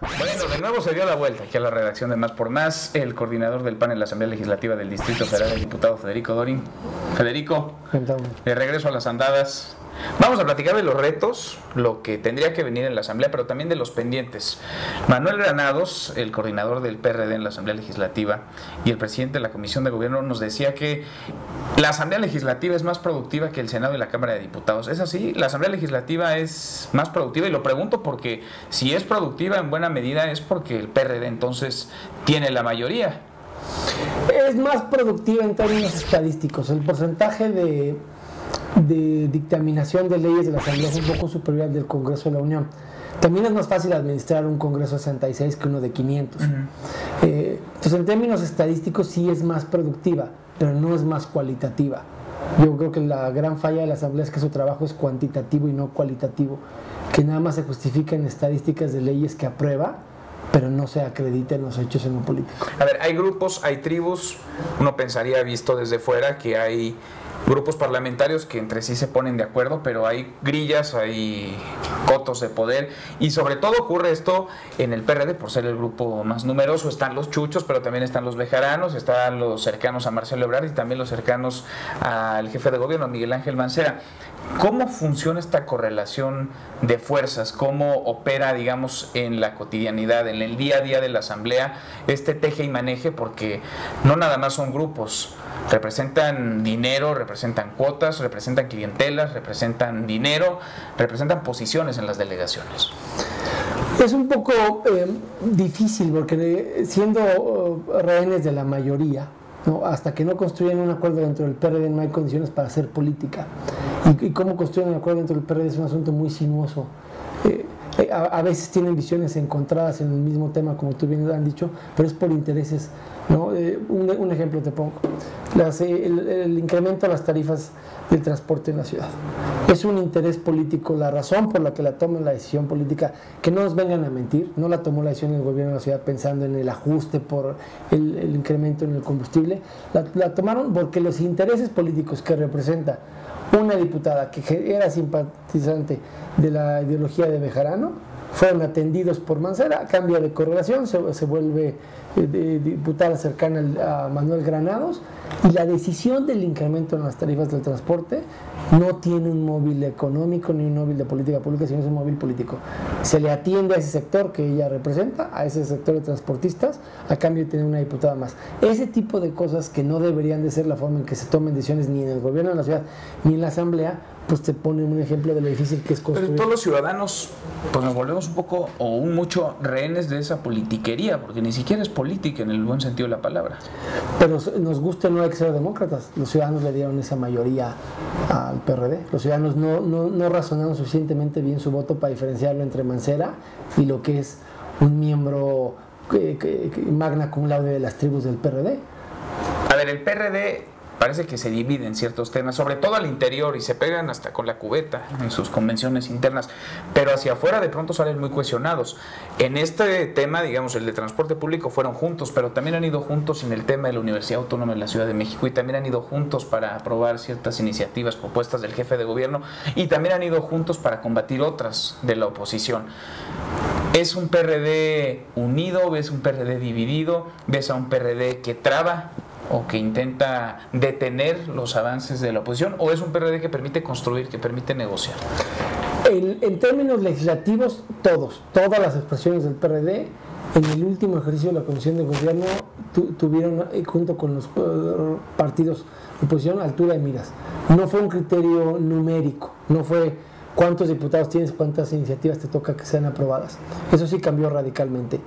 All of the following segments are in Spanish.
Bueno, de nuevo se dio la vuelta aquí a la redacción de Más por Más, el coordinador del PAN en la Asamblea Legislativa del Distrito Federal, el diputado Federico Dorin. Federico, de regreso a las andadas. Vamos a platicar de los retos, lo que tendría que venir en la Asamblea, pero también de los pendientes. Manuel Granados, el coordinador del PRD en la Asamblea Legislativa y el presidente de la Comisión de Gobierno, nos decía que la Asamblea Legislativa es más productiva que el Senado y la Cámara de Diputados. ¿Es así? ¿La Asamblea Legislativa es más productiva? Y lo pregunto porque si es productiva en buena medida es porque el PRD entonces tiene la mayoría. Es más productiva en términos estadísticos. El porcentaje de dictaminación de leyes de la Asamblea es un poco superior al del Congreso de la Unión. También es más fácil administrar un Congreso de 66 que uno de 500. Entonces, en términos estadísticos sí es más productiva, pero no es más cualitativa. Yo creo que la gran falla de la Asamblea es que su trabajo es cuantitativo y no cualitativo, que nada más se justifica en estadísticas de leyes que aprueba, pero no se acredita en los hechos en lo político. A ver, hay grupos, hay tribus, uno pensaría visto desde fuera que hay grupos parlamentarios que entre sí se ponen de acuerdo, pero hay grillas, hay cotos de poder y sobre todo ocurre esto en el PRD por ser el grupo más numeroso. Están los chuchos, pero también están los bejaranos, están los cercanos a Marcelo Ebrard y también los cercanos al jefe de gobierno, Miguel Ángel Mancera. ¿Cómo funciona esta correlación de fuerzas? ¿Cómo opera, digamos, en la cotidianidad, en el día a día de la Asamblea, este teje y maneje? Porque no nada más son grupos, representan dinero, representan cuotas, representan clientelas, representan dinero, representan posiciones en las delegaciones. Es un poco difícil porque siendo rehenes de la mayoría, ¿no? Hasta que no construyen un acuerdo dentro del PRD no hay condiciones para hacer política. Y cómo construyen un acuerdo dentro del PRD es un asunto muy sinuoso. A veces tienen visiones encontradas en el mismo tema, como tú bien han dicho, pero es por intereses, ¿no? Un ejemplo te pongo. El incremento a las tarifas del transporte en la ciudad. Es un interés político, la razón por la que la toman la decisión política, que no nos vengan a mentir, no la tomó la decisión el gobierno de la ciudad pensando en el ajuste por el incremento en el combustible, la tomaron porque los intereses políticos que representa una diputada que era simpatizante de la ideología de Bejarano fueron atendidos por Mancera, cambia de correlación, se vuelve diputada cercana a Manuel Granados, y la decisión del incremento en las tarifas del transporte no tiene un móvil económico ni un móvil de política pública, sino es un móvil político. Se le atiende a ese sector que ella representa, a ese sector de transportistas, a cambio de tener una diputada más. Ese tipo de cosas que no deberían de ser la forma en que se tomen decisiones ni en el gobierno de la ciudad ni en la Asamblea, pues te ponen un ejemplo de lo difícil que es construir. Pero todos los ciudadanos pues nos volvemos un poco o un mucho rehenes de esa politiquería, porque ni siquiera es política en el buen sentido de la palabra. Pero nos gusta, no hay que ser demócratas. Los ciudadanos le dieron esa mayoría al PRD. Los ciudadanos no razonaron suficientemente bien su voto para diferenciarlo entre Mancera y lo que es un miembro magna cum laude de las tribus del PRD. A ver, el PRD parece que se divide en ciertos temas, sobre todo al interior, y se pegan hasta con la cubeta en sus convenciones internas, pero hacia afuera de pronto salen muy cohesionados. En este tema, digamos, el de transporte público fueron juntos, pero también han ido juntos en el tema de la Universidad Autónoma de la Ciudad de México, y también han ido juntos para aprobar ciertas iniciativas, propuestas del jefe de gobierno, y también han ido juntos para combatir otras de la oposición. ¿Es un PRD unido? ¿Ves un PRD dividido? ¿Ves a un PRD que traba o que intenta detener los avances de la oposición, o es un PRD que permite construir, que permite negociar? En términos legislativos, todas las expresiones del PRD en el último ejercicio de la Comisión de Gobierno tuvieron, junto con los partidos de oposición, altura de miras. No fue un criterio numérico, no fue cuántos diputados tienes, cuántas iniciativas te toca que sean aprobadas. Eso sí cambió radicalmente.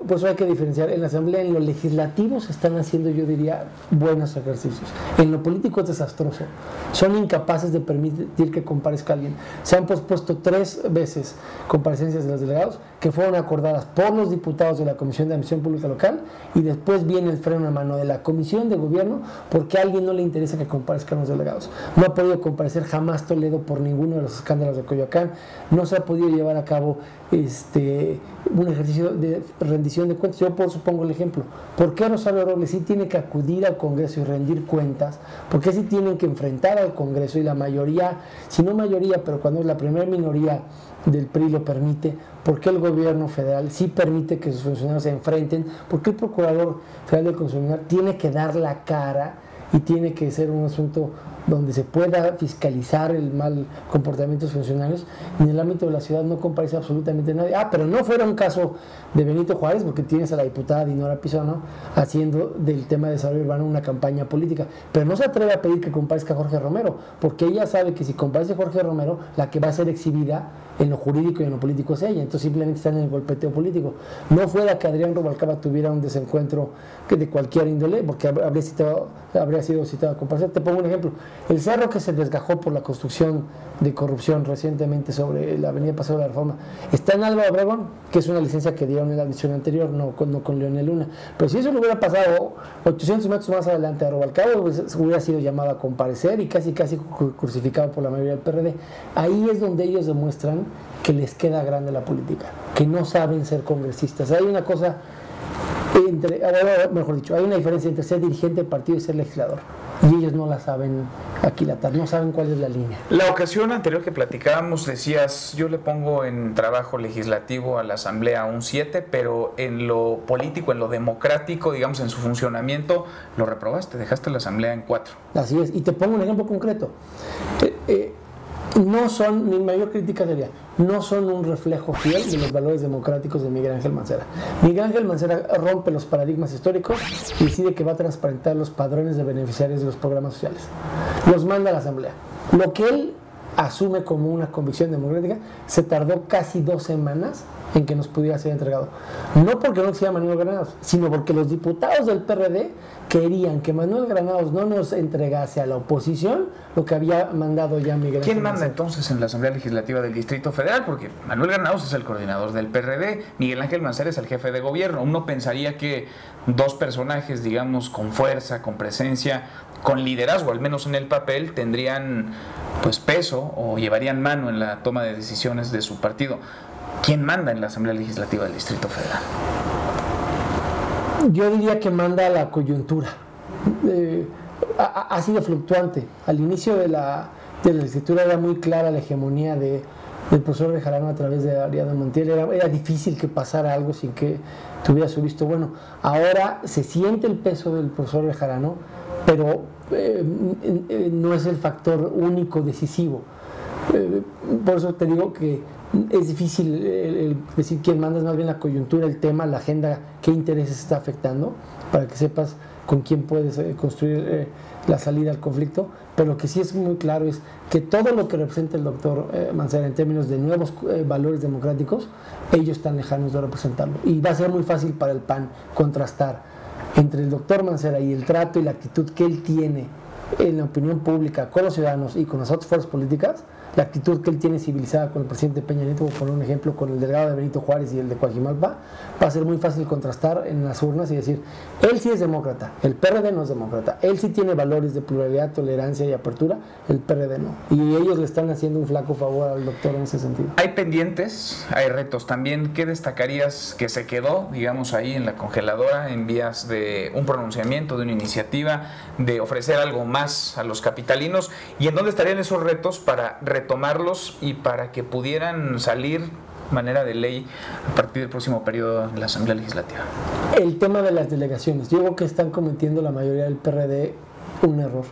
Por eso hay que diferenciar. En la Asamblea, en lo legislativo se están haciendo, yo diría, buenos ejercicios. En lo político es desastroso. Son incapaces de permitir que comparezca alguien. Se han pospuesto 3 veces comparecencias de los delegados que fueron acordadas por los diputados de la Comisión de Administración Pública Local, y después viene el freno a mano de la Comisión de Gobierno porque a alguien no le interesa que comparezcan los delegados. No ha podido comparecer jamás Toledo por ninguno de los escándalos de Coyoacán. No se ha podido llevar a cabo un ejercicio de rendición de cuentas. Yo supongo el ejemplo. ¿Por qué Rosario Robles sí tiene que acudir al Congreso y rendir cuentas? ¿Por qué sí tienen que enfrentar al Congreso y la mayoría, si no mayoría, pero cuando es la primera minoría del PRI lo permite, por qué el gobierno federal sí permite que sus funcionarios se enfrenten, por qué el Procurador Federal del Consumidor tiene que dar la cara y tiene que ser un asunto donde se pueda fiscalizar el mal comportamiento de los funcionarios, y en el ámbito de la ciudad no comparece absolutamente nadie. Pero no fuera un caso de Benito Juárez, porque tienes a la diputada Dinora Pizano haciendo del tema de desarrollo urbano una campaña política, pero no se atreve a pedir que comparezca Jorge Romero, porque ella sabe que si comparece Jorge Romero, la que va a ser exhibida en lo jurídico y en lo político es ella, entonces simplemente están en el golpeteo político. No fuera que Adrián Rubalcaba tuviera un desencuentro de cualquier índole, porque habría sido citado a comparecer. Te pongo un ejemplo: el cerro que se desgajó por la construcción de corrupción recientemente sobre la avenida Paseo de la Reforma está en Álvaro Obregón, que es una licencia que dieron en la edición anterior, no con Leonel Luna. Pero si eso le hubiera pasado 800 metros más adelante a Rubalcaba, pues, hubiera sido llamado a comparecer y casi crucificado por la mayoría del PRD. Ahí es donde ellos demuestran que les queda grande la política, que no saben ser congresistas. Hay una cosa mejor dicho, hay una diferencia entre ser dirigente del partido y ser legislador, y ellos no la saben aquilatar, no saben cuál es la línea. La ocasión anterior que platicábamos decías, yo le pongo en trabajo legislativo a la Asamblea un 7, pero en lo político, en lo democrático, digamos, en su funcionamiento, lo reprobaste, dejaste la Asamblea en 4. Así es, y te pongo un ejemplo concreto. No son, mi mayor crítica sería, no son un reflejo fiel de los valores democráticos de Miguel Ángel Mancera. Miguel Ángel Mancera rompe los paradigmas históricos y decide que va a transparentar los padrones de beneficiarios de los programas sociales. Los manda a la Asamblea. Lo que él asume como una convicción democrática se tardó casi 2 semanas en que nos pudiera ser entregado. No porque no existía Manuel Granados, sino porque los diputados del PRD querían que Manuel Granados no nos entregase a la oposición lo que había mandado ya Miguel Ángel. ¿Quién manda entonces en la Asamblea Legislativa del Distrito Federal? Porque Manuel Granados es el coordinador del PRD, Miguel Ángel Mancera es el jefe de gobierno. Uno pensaría que 2 personajes, digamos, con fuerza, con presencia, con liderazgo, al menos en el papel, tendrían pues peso o llevarían mano en la toma de decisiones de su partido. ¿Quién manda en la Asamblea Legislativa del Distrito Federal? Yo diría que manda la coyuntura. Ha sido fluctuante. Al inicio de la legislatura era muy clara la hegemonía del profesor Bejarano a través de Ariadna Montiel. Era difícil que pasara algo sin que tuviera su visto bueno. Ahora se siente el peso del profesor Bejarano, pero no es el factor único decisivo. Por eso te digo que es difícil el decir quién manda, es más bien la coyuntura, el tema, la agenda, qué intereses está afectando, para que sepas con quién puedes construir la salida al conflicto. Pero lo que sí es muy claro es que todo lo que representa el doctor Mancera en términos de nuevos valores democráticos, ellos están lejanos de representarlo. Y va a ser muy fácil para el PAN contrastar entre el doctor Mancera y el trato y la actitud que él tiene en la opinión pública con los ciudadanos y con las otras fuerzas políticas, la actitud que él tiene civilizada con el presidente Peña Nieto, por un ejemplo, con el delegado de Benito Juárez y el de Coajimalpa, va a ser muy fácil contrastar en las urnas y decir, él sí es demócrata, el PRD no es demócrata, él sí tiene valores de pluralidad, tolerancia y apertura, el PRD no. Y ellos le están haciendo un flaco favor al doctor en ese sentido. Hay pendientes, hay retos también. ¿Qué destacarías que se quedó, digamos, ahí en la congeladora en vías de un pronunciamiento, de una iniciativa, de ofrecer algo más a los capitalinos? ¿Y en dónde estarían esos retos para retomarlos y para que pudieran salir de manera de ley a partir del próximo periodo en la Asamblea Legislativa? El tema de las delegaciones. Yo creo que están cometiendo la mayoría del PRD un error.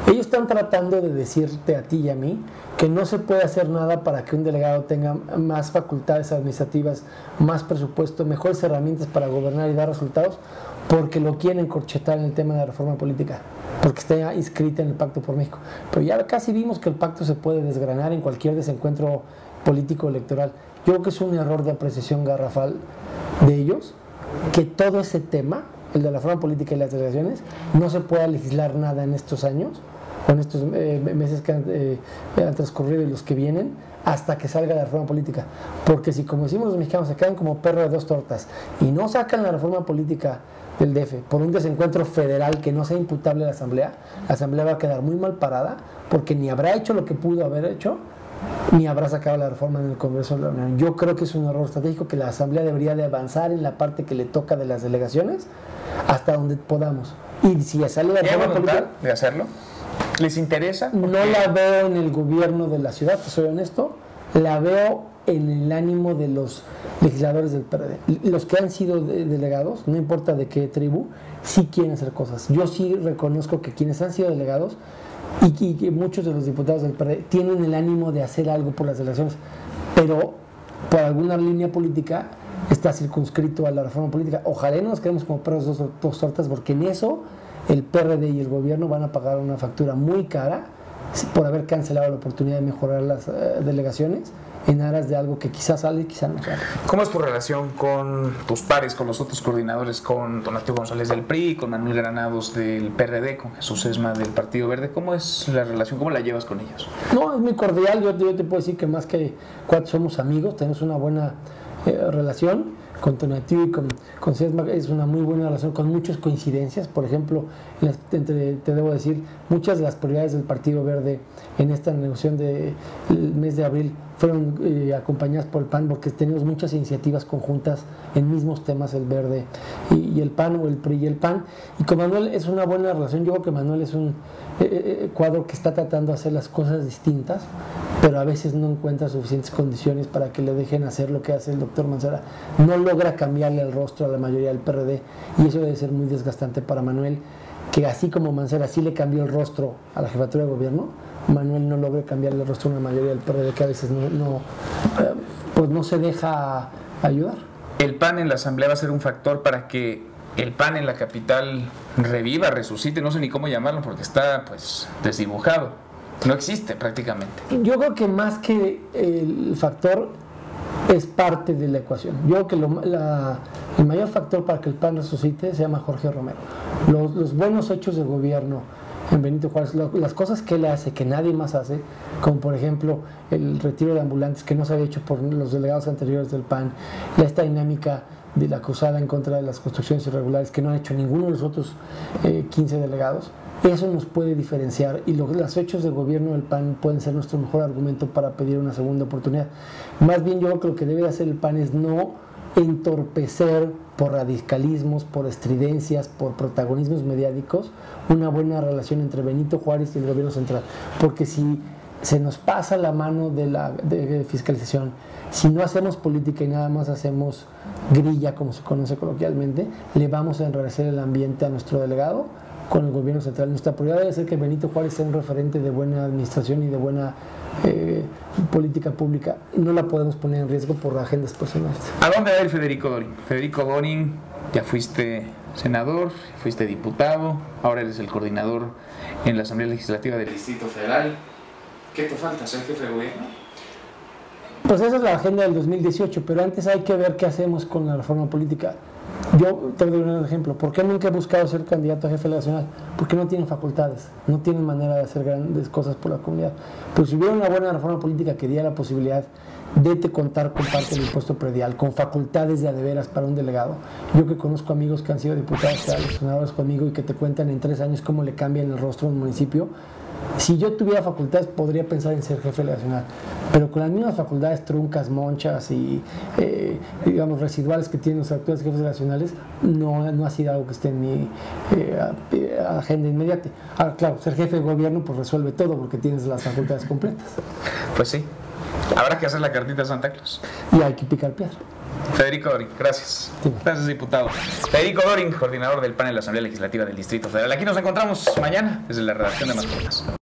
Ellos están tratando de decirte a ti y a mí que no se puede hacer nada para que un delegado tenga más facultades administrativas, más presupuesto, mejores herramientas para gobernar y dar resultados, porque lo quieren corchetar en el tema de la reforma política, porque está inscrita en el Pacto por México. Pero ya casi vimos que el pacto se puede desgranar en cualquier desencuentro político electoral. Yo creo que es un error de apreciación garrafal de ellos, que todo ese tema, el de la reforma política y las delegaciones, no se pueda legislar nada en estos años, o en estos meses que han transcurrido y los que vienen, hasta que salga la reforma política. Porque si, como decimos los mexicanos, se quedan como perro de 2 tortas y no sacan la reforma política del DF por un desencuentro federal que no sea imputable a la Asamblea va a quedar muy mal parada, porque ni habrá hecho lo que pudo haber hecho, ni habrá sacado la reforma en el Congreso de la Unión. Yo creo que es un error estratégico, que la Asamblea debería de avanzar en la parte que le toca de las delegaciones hasta donde podamos. Y si sale la reforma política de hacerlo, ¿les interesa? No la veo en el gobierno de la ciudad, te soy honesto. La veo en el ánimo de los legisladores del PRD. Los que han sido delegados, no importa de qué tribu, sí quieren hacer cosas. Yo sí reconozco que quienes han sido delegados y que muchos de los diputados del PRD tienen el ánimo de hacer algo por las delegaciones, pero por alguna línea política está circunscrito a la reforma política. Ojalá no nos quedemos como perros dos tortas, porque en eso el PRD y el gobierno van a pagar una factura muy cara por haber cancelado la oportunidad de mejorar las delegaciones en aras de algo que quizás sale y quizás no sale. ¿Cómo es tu relación con tus pares, con los otros coordinadores, con Donatio González del PRI, con Manuel Granados del PRD, con Jesús Esma del Partido Verde? ¿Cómo es la relación? ¿Cómo la llevas con ellos? No, es muy cordial. Yo te puedo decir que más que cuatro somos amigos, tenemos una buena relación. Con Tonatiuh y con Sesma es una muy buena relación, con muchas coincidencias. Por ejemplo, te debo decir, muchas de las prioridades del Partido Verde en esta negociación del mes de abril fueron acompañadas por el PAN, porque tenemos muchas iniciativas conjuntas en mismos temas, el Verde y el PAN, o el PRI y el PAN. Y con Manuel es una buena relación. Yo creo que Manuel es un cuadro que está tratando de hacer las cosas distintas, pero a veces no encuentra suficientes condiciones para que le dejen hacer lo que hace el doctor Mancera. No logra cambiarle el rostro a la mayoría del PRD, y eso debe ser muy desgastante para Manuel, que así como Mancera sí le cambió el rostro a la jefatura de gobierno, Manuel no logra cambiarle el rostro a la mayoría del PRD, que a veces pues no se deja ayudar. ¿El PAN en la Asamblea va a ser un factor para que el PAN en la capital reviva, resucite? No sé ni cómo llamarlo, porque está pues desdibujado, no existe prácticamente. Yo creo que más que el factor es parte de la ecuación. Yo creo que el mayor factor para que el PAN resucite se llama Jorge Romero. Los buenos hechos de gobierno en Benito Juárez, las cosas que él hace, que nadie más hace, como por ejemplo el retiro de ambulantes que no se había hecho por los delegados anteriores del PAN, esta dinámica de la cruzada en contra de las construcciones irregulares que no han hecho ninguno de los otros 15 delegados. Eso nos puede diferenciar, y los hechos de gobierno del PAN pueden ser nuestro mejor argumento para pedir una segunda oportunidad. Más bien, yo creo que lo que debe hacer el PAN es no entorpecer por radicalismos, por estridencias, por protagonismos mediáticos, una buena relación entre Benito Juárez y el gobierno central. Porque si se nos pasa la mano de fiscalización, si no hacemos política y nada más hacemos grilla, como se conoce coloquialmente, le vamos a enrarecer el ambiente a nuestro delegado con el gobierno central. Nuestra prioridad debe ser que Benito Juárez sea un referente de buena administración y de buena política pública. No la podemos poner en riesgo por agendas personales. ¿A dónde va a ir Federico Dorin? Federico Dorin, ya fuiste senador, fuiste diputado, ahora eres el coordinador en la Asamblea Legislativa del Distrito Federal. ¿Qué te falta, ser jefe de gobierno? Pues esa es la agenda del 2018, pero antes hay que ver qué hacemos con la reforma política. Yo te doy un ejemplo. ¿Por qué nunca he buscado ser candidato a jefe nacional? Porque no tienen facultades, no tienen manera de hacer grandes cosas por la comunidad. Pero si hubiera una buena reforma política que diera la posibilidad de contar con parte del impuesto predial, con facultades de adeveras para un delegado. Yo que conozco amigos que han sido diputados, senadores conmigo, y que te cuentan en 3 años cómo le cambian el rostro a un municipio. Si yo tuviera facultades, podría pensar en ser jefe nacional, pero con las mismas facultades truncas, monchas y digamos residuales que tienen los actuales jefes nacionales, no ha sido algo que esté en mi agenda inmediata. Ahora, claro, ser jefe de gobierno pues resuelve todo, porque tienes las facultades completas. Pues sí, habrá que hacer la cartita a Santa Claus. Y hay que picar piedra. Federico Dorin, gracias. Sí. Gracias, diputado. Federico Dorin, coordinador del PAN en la Asamblea Legislativa del Distrito Federal. Aquí nos encontramos mañana desde la redacción de Más Cosas.